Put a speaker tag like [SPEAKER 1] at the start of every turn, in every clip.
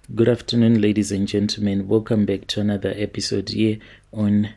[SPEAKER 1] Good afternoon, ladies and gentlemen. Welcome back to another episode here on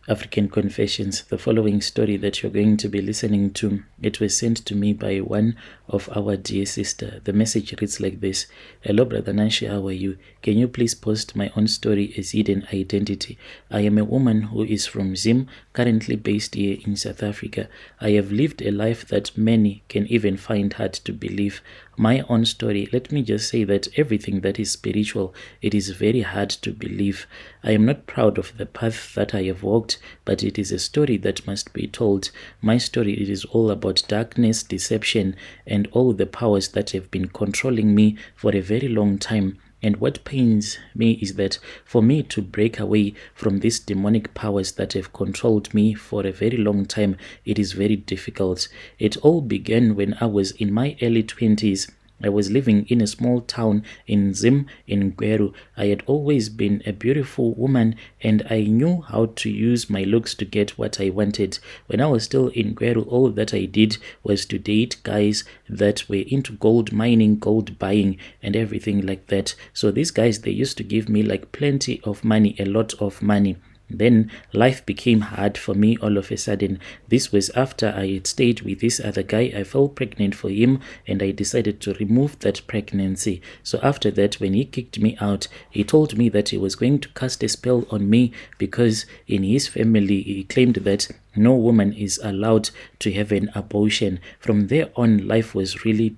[SPEAKER 1] African Confessions. The following story that you're going to be listening to, it was sent to me by one of our dear sister. The message reads like this. Hello, Brother Nanshi, how are you? Can you please post my own story as hidden identity? I am a woman who is from Zim, currently based here in South Africa. I have lived a life that many can even find hard to believe. My own story, let me just say that everything that is spiritual, it is very hard to believe. I am not proud of the path that I have walked, but it is a story that must be told. My story, it is all about darkness, deception, and all the powers that have been controlling me for a very long time. And what pains me is that for me to break away from these demonic powers that have controlled me for a very long time, it is very difficult. It all began when I was in my early 20s. I was living in a small town in Zim in Gweru. I had always been a beautiful woman and I knew how to use my looks to get what I wanted. When I was still in Gweru, all that I did was to date guys that were into gold mining, gold buying and everything like that. So these guys, they used to give me like plenty of money, a lot of money. Then life became hard for me all of a sudden. This was after I had stayed with this other guy. I fell pregnant for him and I decided to remove that pregnancy. So after that, when he kicked me out, he told me that he was going to cast a spell on me because in his family, he claimed that no woman is allowed to have an abortion. From there on, life was really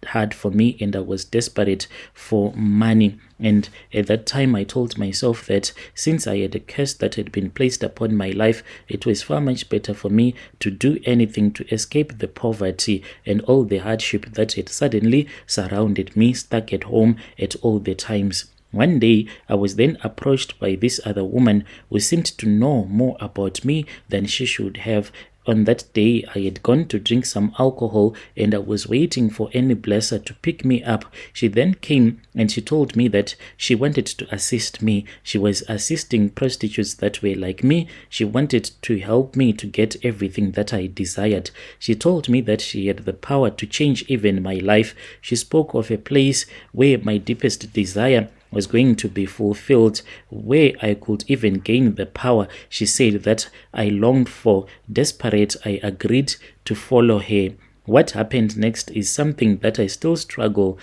[SPEAKER 1] hard for me and I was desperate for money. And at that time I told myself that since I had a curse that had been placed upon my life, it was far much better for me to do anything to escape the poverty and all the hardship that had suddenly surrounded me, stuck at home at all the times. One day, I was then approached by this other woman who seemed to know more about me than she should have. On that day, I had gone to drink some alcohol and I was waiting for any blesser to pick me up. She then came and she told me that she wanted to assist me. She was assisting prostitutes that were like me. She wanted to help me to get everything that I desired. She told me that she had the power to change even my life. She spoke of a place where my deepest desire was going to be fulfilled, where I could even gain the power she said that I longed for. Desperate, I agreed to follow her. What happened next is something that I still struggle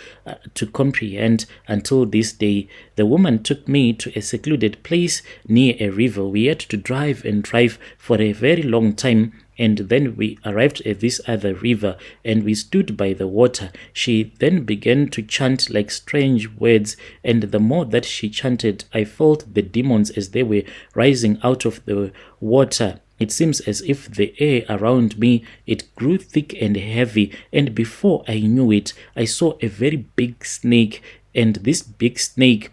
[SPEAKER 1] to comprehend until this day. The woman took me to a secluded place near a river. We had to drive and drive for a very long time. And then we arrived at this other river and we stood by the water. She then began to chant like strange words. And the more that she chanted, I felt the demons as they were rising out of the water. It seems as if the air around me, it grew thick and heavy. And before I knew it, I saw a very big snake. And this big snake,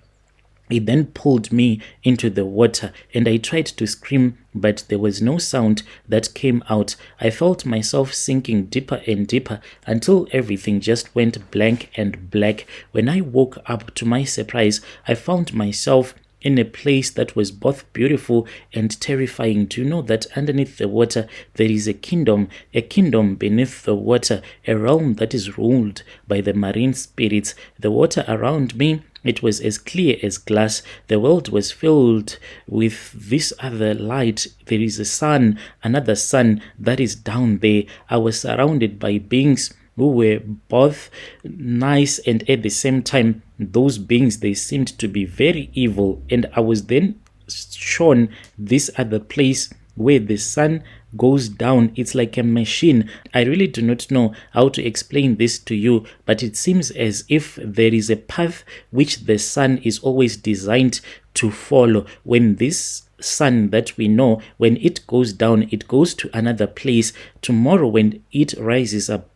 [SPEAKER 1] it then pulled me into the water and I tried to scream, but there was no sound that came out. I felt myself sinking deeper and deeper until everything just went blank and black. When I woke up, to my surprise, I found myself in a place that was both beautiful and terrifying. Do you know that underneath the water there is a kingdom beneath the water, a realm that is ruled by the marine spirits? The water around me, it was as clear as glass. The world was filled with this other light. There is a sun, another sun that is down there. I was surrounded by beings who were both nice and at the same time, those beings, they seemed to be very evil. And I was then shown this other place where the sun goes down. It's like a machine. I really do not know how to explain this to you, but it seems as if there is a path which the sun is always designed to follow. When this sun that we know, when it goes down, it goes to another place. Tomorrow when it rises up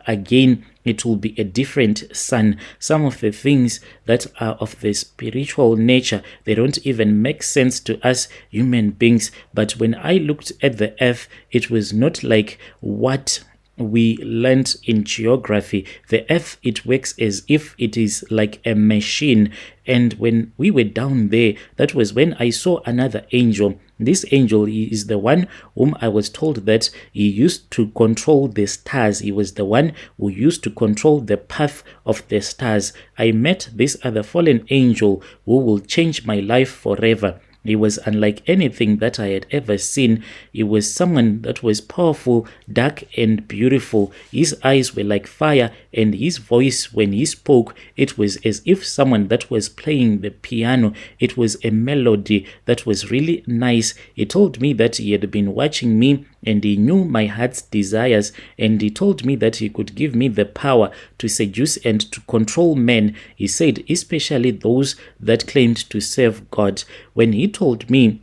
[SPEAKER 1] again, it will be a different sun. Some of the things that are of the spiritual nature, they don't even make sense to us human beings. But when I looked at the earth, it was not like what we learned in geography. The earth, it works as if it is like a machine. And when we were down there, that was when I saw another angel This angel is the one whom I was told that he used to control the stars. He was the one who used to control the path of the stars. I met this other fallen angel who will change my life forever. He was unlike anything that I had ever seen. He was someone that was powerful, dark, and beautiful. His eyes were like fire, and his voice, when he spoke, it was as if someone that was playing the piano. It was a melody that was really nice. He told me that he had been watching me and he knew my heart's desires, and he told me that he could give me the power to seduce and to control men. He said, especially those that claimed to serve God. When he told me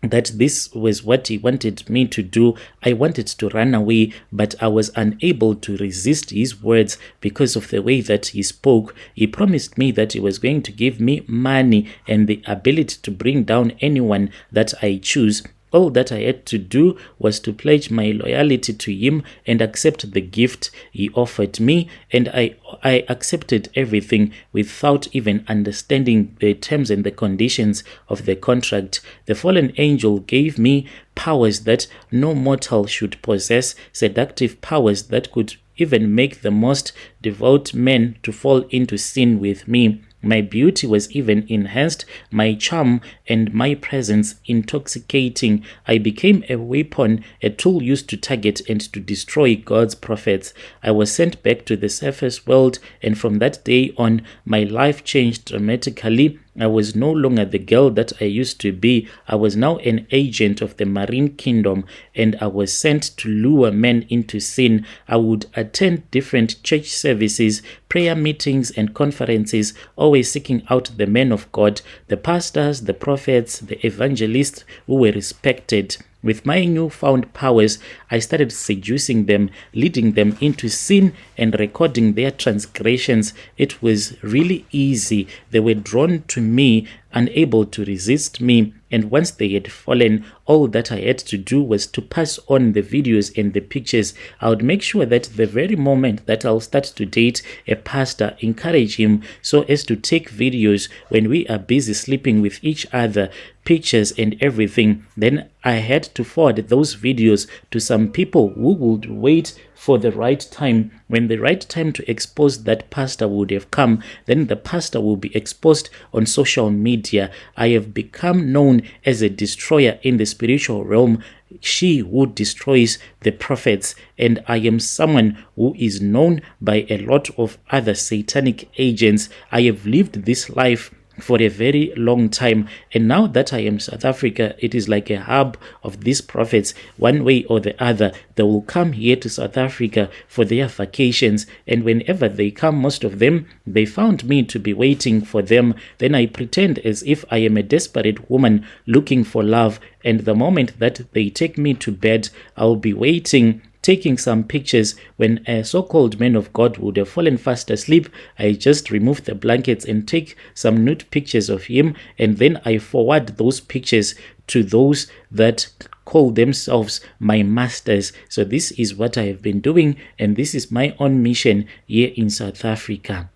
[SPEAKER 1] that this was what he wanted me to do, I wanted to run away, but I was unable to resist his words because of the way that he spoke. He promised me that he was going to give me money and the ability to bring down anyone that I choose. All that I had to do was to pledge my loyalty to him and accept the gift he offered me, and I accepted everything without even understanding the terms and the conditions of the contract. The fallen angel gave me powers that no mortal should possess, seductive powers that could even make the most devout men to fall into sin with me. My beauty was even enhanced, my charm and my presence intoxicating. I became a weapon, a tool used to target and to destroy God's prophets. I was sent back to the surface world, and from that day on, my life changed dramatically. I was no longer the girl that I used to be. I was now an agent of the marine kingdom, and I was sent to lure men into sin. I would attend different church services, prayer meetings, and conferences, always seeking out the men of God, the pastors, the prophets, the evangelists who were respected. With my newfound powers, I started seducing them, leading them into sin, and recording their transgressions. It was really easy. They were drawn to me, unable to resist me. And once they had fallen, all that I had to do was to pass on the videos and the pictures. I would make sure that the very moment that I'll start to date a pastor, encourage him so as to take videos when we are busy sleeping with each other, pictures and everything. Then I had to forward those videos to some people who would wait for the right time. When the right time to expose that pastor would have come, then the pastor will be exposed on social media. I have become known as a destroyer in the spiritual realm, she who destroys the prophets, and I am someone who is known by a lot of other satanic agents. I have lived this life for a very long time, and now that I am South Africa, it is like a hub of these prophets. One way or the other, they will come here to South Africa for their vacations, and whenever they come, most of them, they found me to be waiting for them. Then I pretend as if I am a desperate woman looking for love, and the moment that they take me to bed, I'll be waiting, taking some pictures. When a so-called man of God would have fallen fast asleep, I just remove the blankets and take some nude pictures of him, and then I forward those pictures to those that call themselves my masters. So this is what I have been doing, and this is my own mission here in South Africa.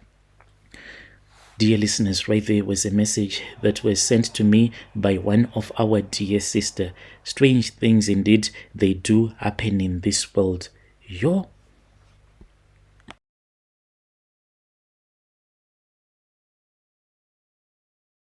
[SPEAKER 1] Dear listeners, right there was a message that was sent to me by one of our dear sister. Strange things indeed, they do happen in this world. Yo.